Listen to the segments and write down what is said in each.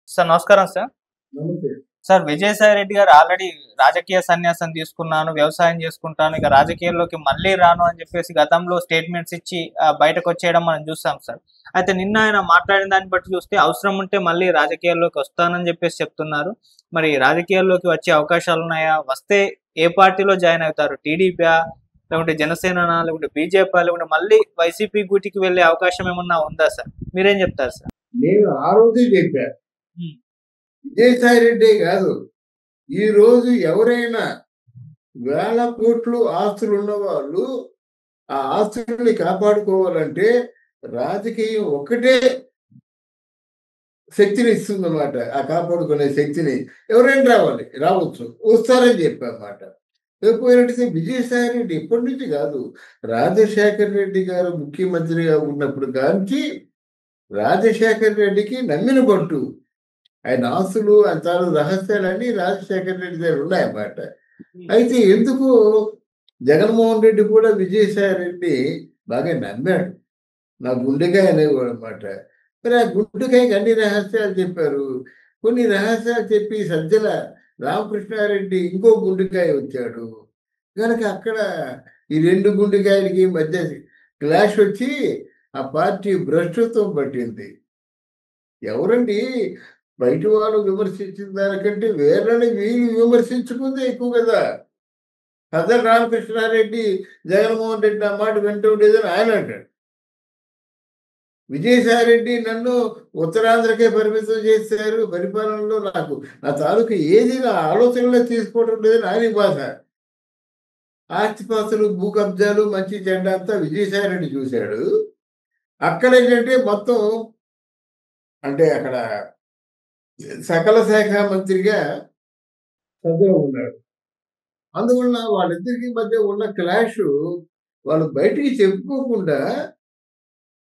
Sir నమస్కారం sir. నమస్తే. Sir Vijayasai Reddy గారు ఆల్రెడీ రాజకీయ సన్యాసం తీసుకున్నాను, వ్యవసాయం చేసుకుంటాను, ఇక రాజకీయాల్లోకి మళ్ళీ రాను అని చెప్పేసి గతంలో స్టేట్మెంట్స్ ఇచ్చి బయటకొచ్చేయడం మనం చూసాం సార్. అయితే నిన్న ఆయన మాట్లాడిన దాన్ని బట్టి చూస్తే అవసరం ఉంటే మళ్ళీ రాజకీయాల్లోకి వస్తానని చెప్పేసి చెప్తున్నారు. మరి రాజకీయాల్లోకి వచ్చే అవకాశాలున్నాయా? వస్తే ఏ పార్టీలో జాయిన్ అవుతారు? టీడీపీయా? లేకుంటే జనసేననా? లేకుంటే బీజేపీ? లేకుంటే మళ్ళీ వైసీపీ గూటికి వెళ్ళే అవకాశం ఏమన్నా ఉందా సార్? మీరేం చెప్తారు సార్? నేను ఆ రోజే చెప్పా. హ్మ్. విజయసాయి రెడ్డే కాదు, ఈ రోజు ఎవరైనా వేల కోట్లు ఆస్తులు ఉన్నవాళ్ళు ఆ ఆస్తుల్ని కాపాడుకోవాలంటే రాజకీయం ఒక్కటే శక్తిని ఇస్తుందన్నమాట. ఆ కాపాడుకునే శక్తిని ఎవరైనా రావచ్చు, వస్తారని చెప్పామాట. పోయినట్టయితే విజయసాయి రెడ్డి ఇప్పటి నుంచి కాదు, రాజశేఖర్ రెడ్డి గారు ముఖ్యమంత్రిగా ఉన్నప్పుడు కాంచి రాజశేఖర్ రెడ్డికి నమ్మిన పట్టు. ఆయన ఆస్తులు, ఆయన తాలూకు రహస్యాలన్నీ రాజశేఖర రెడ్డి దగ్గర ఉన్నాయన్నమాట. అయితే ఎందుకు జగన్మోహన్ రెడ్డి కూడా విజయసాయి రెడ్డి బాగా నమ్మాడు. నా గుండెకాయ అనేవాడు అనమాట. మరి ఆ గుండెకాయకి అన్ని రహస్యాలు చెప్పారు. కొన్ని రహస్యాలు చెప్పి సజ్జల రామకృష్ణారెడ్డి ఇంకో గుండెకాయ వచ్చాడు. కనుక అక్కడ ఈ రెండు గుండెకాయలకి మధ్య క్లాష్ వచ్చి ఆ పార్టీ భ్రష్టత్వం పట్టింది. ఎవరండి బయట వాళ్ళు విమర్శించిన దానికంటే వీళ్ళని వీళ్ళు విమర్శించుకుందే ఎక్కువ కదా. సజ్జల రామకృష్ణారెడ్డి జగన్మోహన్ రెడ్డి ఆ మాట వింటూ ఉండేదని ఆయన అంటాడు. విజయసాయి రెడ్డి నన్ను ఉత్తరాంధ్రకే పరిమితం చేశారు, పరిపాలనలో నాకు నా తాలూకు ఏది నా ఆలోచనలో తీసుకోవడం లేదని ఆయన బాధ. ఆస్తిపాస్తులు, భూ కబ్జాలు, మంచి చెడ్డ అంతా విజయసాయి రెడ్డి చూశాడు. అక్కడ ఏంటంటే మొత్తం అంటే అక్కడ సకల శాఖ మంత్రిగా సజ్జల ఉన్నాడు. అందువల్ల వాళ్ళిద్దరికి మధ్య ఉన్న క్లాష్ వాళ్ళు బయటికి చెప్పుకోకుండా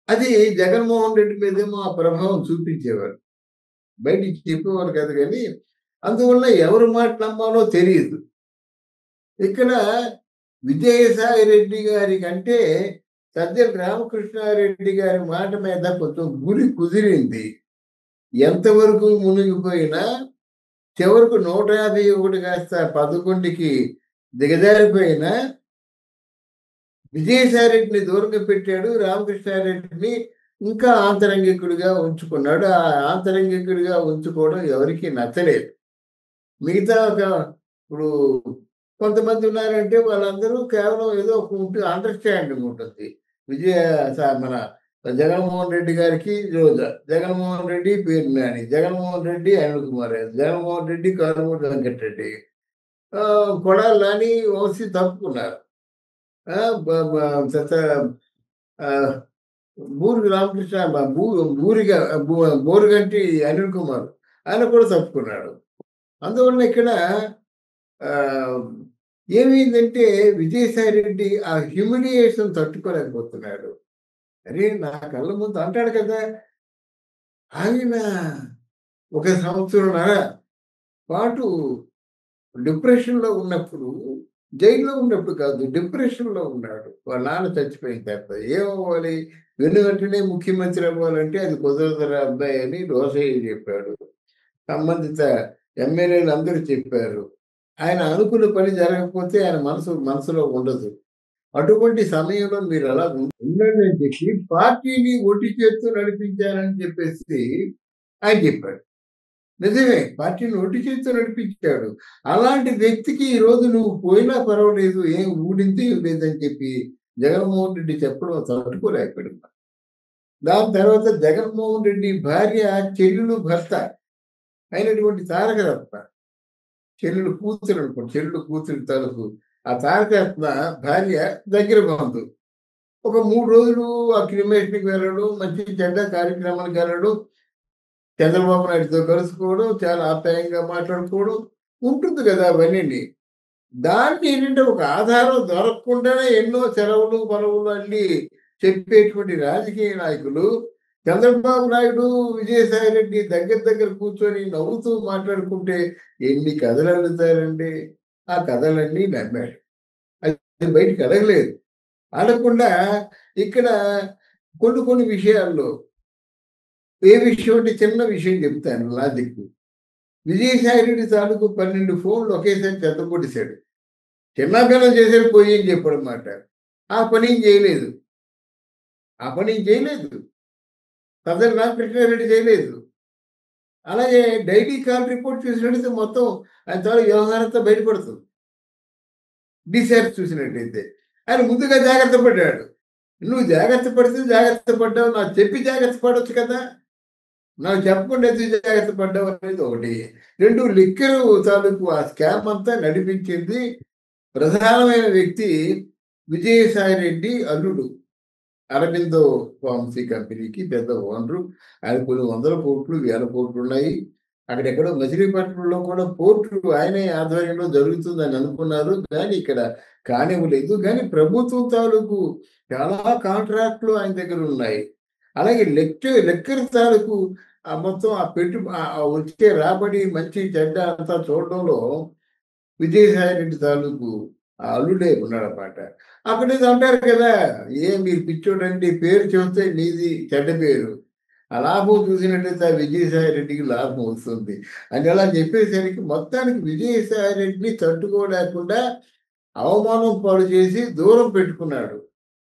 అది జగన్మోహన్ రెడ్డి మీదేమో ఆ ప్రభావం చూపించేవారు. బయటికి చెప్పేవారు కాదు కానీ, అందువల్ల ఎవరి మాట నమ్మాలో తెలియదు. ఇక్కడ విజయసాయి రెడ్డి గారి కంటే సజ్జల రామకృష్ణారెడ్డి గారి మాట మీద కొంచెం గురి కుదిరింది. ఎంతవరకు మునిగిపోయినా చివరకు 151 కాస్త 11కి దిగజారిపోయినా విజయసాయి రెడ్డిని దూరంగా పెట్టాడు. రామకృష్ణారెడ్డిని ఇంకా ఆంతరంగికుడిగా ఉంచుకున్నాడు. ఆ ఆంతరంగికుడిగా ఉంచుకోవడం ఎవరికీ నచ్చలేదు. మిగతా ఇప్పుడు కొంతమంది ఉన్నారంటే వాళ్ళందరూ కేవలం ఏదో ఒక అండర్‌స్టాండింగ్ ఉంటుంది. విజయ మన జగన్మోహన్ రెడ్డి గారికి రోజా, జగన్మోహన్ రెడ్డి పేర్నాని, జగన్మోహన్ రెడ్డి అనిల్ కుమార్, జగన్మోహన్ రెడ్డి కారుమూరి వెంకటరెడ్డి, కొడాలి నాని, వంశీ తప్పుకున్నారు. ఆ! బ బ తత ఆహ్, బూరి రామకృష్ణ బ బూ బూరిగా బు బోరుగంటి అనిల్ కుమార్ ఆయన కూడా తప్పుకున్నాడు. అందువల్ల ఇక్కడ ఆహ్, ఏమైందంటే విజయసాయి రెడ్డి ఆ హ్యూమిలియేషన్ తట్టుకోలేకపోతున్నాడు. అరే! నా కళ్ళ ముందు అంటాడు కదా! ఆయన ఒక సంవత్సరంన్నర పాటు డిప్రెషన్‌లో ఉన్నప్పుడు, జైల్‌లో ఉన్నప్పుడు కాదు, డిప్రెషన్‌లో ఉన్నాడు. వాళ్ళ నాన్న చచ్చిపోయిన తర్వాత. ఏమవ్వాలి? వెంటనే ముఖ్యమంత్రి అవ్వాలంటే అది కుదరదురా అబ్బాయి అని రోసయ్య చెప్పాడు. సంబంధిత ఎమ్మెల్యేలు అందరూ చెప్పారు. ఆయన అనుకున్న పని జరగకపోతే ఆయన మనసులో ఉండదు. అటువంటి సమయంలో మీరు అలా ఉండండి అని చెప్పి పార్టీని ఒట్టి చేత్తో నడిపించాలని చెప్పేసి ఆయన చెప్పాడు. నిజమే. పార్టీని ఒట్టి చేత్తో నడిపించాడు. అలాంటి వ్యక్తికి ఈరోజు నువ్వు పోయినా పర్వాలేదు, ఏం ఊడింది ఏం లేదని చెప్పి జగన్మోహన్ రెడ్డి చెప్పడం తట్టుకోలేకపోయాడు. దాని తర్వాత జగన్మోహన్ రెడ్డి భార్య, చెల్లెలు, భర్త అయినటువంటి తారకరత్న, చెల్లెలు కూతురు తాలూకు ఆ తారకరత్న భార్య దగ్గర బంధువు. ఒక 3 రోజులు ఆ క్రిమేషన్‌కి వెళ్ళడం, మంచి చెడ్డ కార్యక్రమాలకు వెళ్ళడం, చంద్రబాబు నాయుడుతో కలుసుకోవడం, చాలా ఆప్యాయంగా మాట్లాడుకోవడం ఉంటుంది కదా! అవన్నీని. దానికి ఏంటంటే ఒక ఆధారం దొరకకుండానే ఎన్నో సెలవులు, పలవులు అన్నీ చెప్పేటువంటి రాజకీయ నాయకులు చంద్రబాబు నాయుడు, విజయసాయి రెడ్డి దగ్గర దగ్గర కూర్చొని నవ్వుతూ మాట్లాడుకుంటే ఎన్ని కథలు అల్లుతారండి. ఆ కథలన్నీ నమ్మాడు. అది బయటికి అడగలేదు. అడగకుండా ఇక్కడ కొన్ని కొన్ని విషయాల్లో ఏ విషయం అంటే చిన్న విషయం చెప్తాను లాజిక్. విజయసాయి రెడ్డి తాలూకు 12 ఫోన్లు ఒకేసారి చెత్తకొట్టేశాడు. చిన్నపిల్లలు చేశాడు పోయి అని చెప్పాడు మాట. ఆ పని ఏం చేయలేదు. సదరు రామకృష్ణారెడ్డి చేయలేదు. అలాగే డైలీ కాల్ రిపోర్ట్ చూసినట్టయితే మొత్తం ఆయన తాలూకు వ్యవహారం అంతా బయటపడుతుంది. డిశ్చార్జ్ చూసినట్టయితే ఆయన ముందుగా జాగ్రత్త పడ్డాడు. నువ్వు జాగ్రత్త పడితే జాగ్రత్త పడ్డావు, నాకు చెప్పి జాగ్రత్త పడవచ్చు కదా, నాకు చెప్పకుండా ఎందుకు జాగ్రత్త పడ్డావు అనేది ఒకటి. 2 లిక్కరు తాలూకు ఆ స్కామ్ అంతా నడిపించింది ప్రధానమైన వ్యక్తి విజయసాయి రెడ్డి అల్లుడు. అరబిందో ఫార్మసీ కంపెనీకి పెద్ద ఓనరు. ఆయన కొన్ని 100 కోట్లు 1000 కోట్లు ఉన్నాయి. అక్కడెక్కడో మచిలీపట్నంలో కూడా పోర్టు ఆయనే ఆధ్వర్యంలో జరుగుతుందని అనుకున్నారు, కానీ ఇక్కడ కానివ్వలేదు. కానీ ప్రభుత్వం తాలూకు చాలా కాంట్రాక్టులు ఆయన దగ్గర ఉన్నాయి. అలాగే లెక్కర్ తాలూకు మొత్తం ఆ వచ్చే రాబడి మంచి చెడ్డ అంతా చూడడంలో విజయసాయి రెడ్డి తాలూకు ఆ అల్లుడే ఉన్నాడన్నమాట. అక్కడేదో అంటారు కదా, మీరు పిచ్చోడండి, పేరు చెబితే నీది చెడ్డ పేరు, ఆ లాభం చూసినట్లయితే ఆ విజయసాయి రెడ్డికి లాభం వస్తుంది అని అలా చెప్పేసరికి మొత్తానికి విజయసాయి రెడ్డిని తట్టుకోలేకుండా అవమానం పాడు చేసి దూరం పెట్టుకున్నాడు.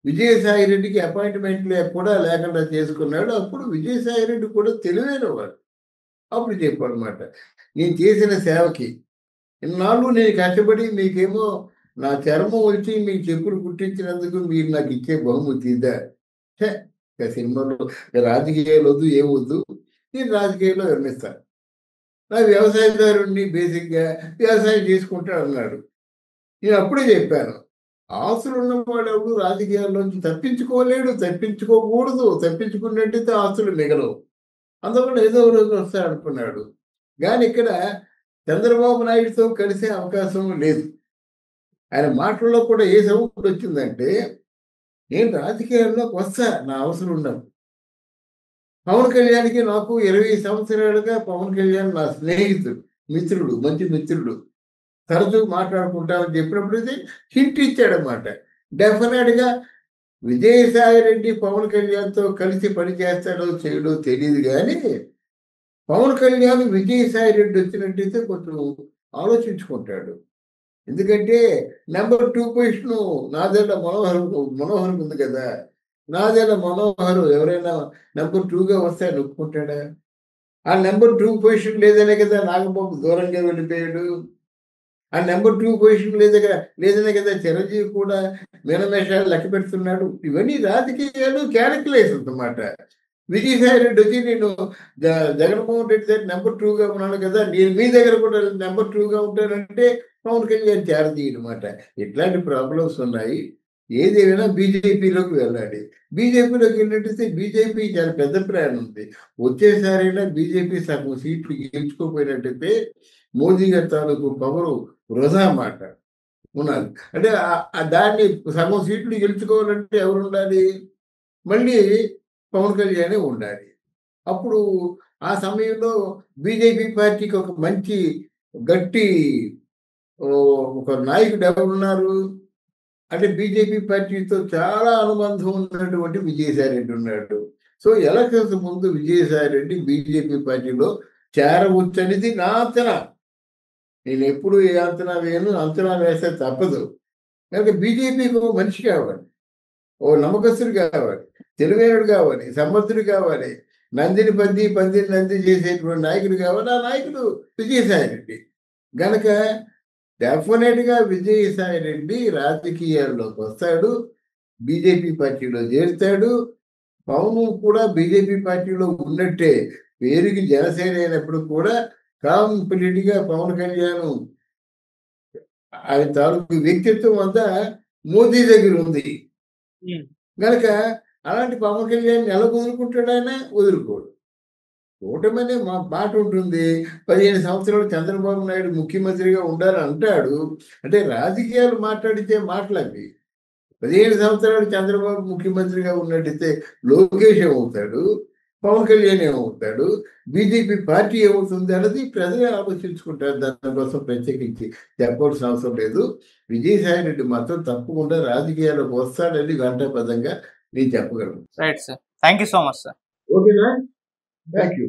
విజయసాయి రెడ్డికి అపాయింట్మెంట్ కూడా లేకుండా చేసుకున్నాడు. అప్పుడు విజయసాయి రెడ్డి కూడా తెలివైన వాడు. అప్పుడు చెప్పాడు అనమాట, నేను చేసిన సేవకి ఇన్నాళ్ళు నేను కష్టపడి మీకేమో నా చర్మం వచ్చి మీకు చెప్పులు కుట్టించినందుకు మీరు నాకు ఇచ్చే బహుమతి ఇదా? సినిమాలో రాజకీయాలు వద్దు, ఏమొద్దు, నేను రాజకీయాల్లో విరమిస్తాను, నా వ్యవసాయదారుడిని, బేసిక్గా వ్యవసాయం చేసుకుంటాడు అన్నాడు. నేను అప్పుడే చెప్పాను, ఆస్తులు ఉన్నవాడు ఎవడు రాజకీయాల్లోంచి తప్పించుకోలేడు, తప్పించుకోకూడదు. తప్పించుకున్నట్టయితే ఆస్తులు మిగలవు. అందువల్ల ఏదో రోజు వస్తాడు అనుకున్నాడు. కానీ ఇక్కడ చంద్రబాబు నాయుడుతో కలిసే అవకాశం లేదు. ఆయన మాటల్లో కూడా ఏ సౌండ్ వచ్చిందంటే, నేను రాజకీయాల్లోకి వస్తా, నా అవసరం ఉన్నది. పవన్ కళ్యాణ్కి నాకు 20 సంవత్సరాలుగా పవన్ కళ్యాణ్ నా స్నేహితుడు, మిత్రుడు, మంచి మిత్రుడు, తరచూ మాట్లాడుకుంటామని చెప్పినప్పుడైతే హింట్ ఇచ్చాడనమాట. డెఫినెట్గా విజయసాయి రెడ్డి పవన్ కళ్యాణ్తో కలిసి పని చేస్తాడో చేయడో తెలియదు, కానీ పవన్ కళ్యాణ్ విజయసాయి రెడ్డి వచ్చినట్టయితే కొంచెం ఆలోచించుకుంటాడు. ఎందుకంటే నెంబర్ 2 పొజిషను నాదెళ్ల మనోహర్ ఉంది కదా. నాదెళ్ల మనోహర్ ఎవరైనా నెంబర్ 2గా వస్తే ఆయన ఒప్పుకుంటాడా? ఆ నెంబర్ 2 పొజిషన్ లేదనే కదా నాగబాబు దూరంగా వెళ్ళిపోయాడు. ఆ నెంబర్ 2 పొజిషన్ లేదనే కదా చిరంజీవి కూడా మీనమేషాలు లెక్క పెడుతున్నాడు. ఇవన్నీ రాజకీయాలు క్యాలిక్యులేషన్స్ అన్నమాట. విజయసాయి రెడ్డి వచ్చి నేను జగన్మోహన్ రెడ్డి దగ్గర నెంబర్ 2గా ఉన్నాను కదా, నేను మీ దగ్గర కూడా నెంబర్ 2గా ఉంటానంటే పవన్ కళ్యాణ్ చేరదీయనమాట. ఇట్లాంటి ప్రాబ్లమ్స్ ఉన్నాయి. ఏదేమైనా బీజేపీలోకి వెళ్ళాలి. బీజేపీలోకి వెళ్ళినట్టయితే బీజేపీ చాలా పెద్ద ప్లాన్ ఉంది. వచ్చేసారైనా బీజేపీ సగం సీట్లు గెలుచుకోపోయినట్టయితే మోదీ గారి తాలూకు పవరు వృధా మాట ఉన్నది. అంటే దాన్ని సగం సీట్లు గెలుచుకోవాలంటే ఎవరు ఉండాలి? మళ్ళీ పవన్ కళ్యాణే ఉండాలి. అప్పుడు ఆ సమయంలో బీజేపీ పార్టీకి ఒక మంచి గట్టి ఒక నాయకుడు ఎవరున్నారు అంటే బీజేపీ పార్టీతో చాలా అనుబంధం ఉన్నటువంటి విజయసాయి రెడ్డి ఉన్నాడు. సో ఎలక్షన్స్ ముందు విజయసాయి రెడ్డి బీజేపీ పార్టీలో చేరవచ్చనిది నా అంచనా. నేను ఎప్పుడు ఏ అంచనా వేయను, అంచనా వేస్తే తప్పదు. కనుక బీజేపీకి ఒక మనిషి కావాలి, ఓ నమ్మకస్తుడు కావాలి, తెలివైనడు కావాలి, సమర్థుడు కావాలి, నందిని పందిని నంది చేసేటువంటి నాయకుడు కావాలి. ఆ నాయకుడు విజయసాయి రెడ్డి. గనక డెఫినెట్గా విజయసాయి రెడ్డి రాజకీయాల్లోకి వస్తాడు, బీజేపీ పార్టీలో చేరుతాడు. పవన్ కూడా బీజేపీ పార్టీలో ఉన్నట్టే, పేరుకి జనసేన అయినప్పుడు కూడా కంప్లీట్గా పవన్ కళ్యాణ్ ఆయన తాలూకు వ్యక్తిత్వం అంతా మోదీ దగ్గర ఉంది. కనుక అలాంటి పవన్ కళ్యాణ్ ఎలా వదులుకుంటాడు? ఆయన వదులుకోడు. ఓటమనే మాట ఉంటుంది. 15 సంవత్సరాలు చంద్రబాబు నాయుడు ముఖ్యమంత్రిగా ఉండాలని అంటాడు. అంటే రాజకీయాలు మాట్లాడితే మాటలవి. 15 సంవత్సరాలు చంద్రబాబు ముఖ్యమంత్రిగా ఉన్నట్టయితే లోకేష్ ఏమవుతాడు, పవన్ కళ్యాణ్ ఏమవుతాడు, బీజేపీ పార్టీ ఏమవుతుంది అన్నది ప్రజలే ఆలోచించుకుంటారు. దానికోసం ప్రత్యేకించి చెప్పవలసిన అవసరం లేదు. విజయసాయి రెడ్డి మాత్రం తప్పకుండా రాజకీయాలకు వస్తాడని గంటాపదంగా నేను చెప్పగలను. Right sir, thank you so much sir. ఓకేనా? Thank you.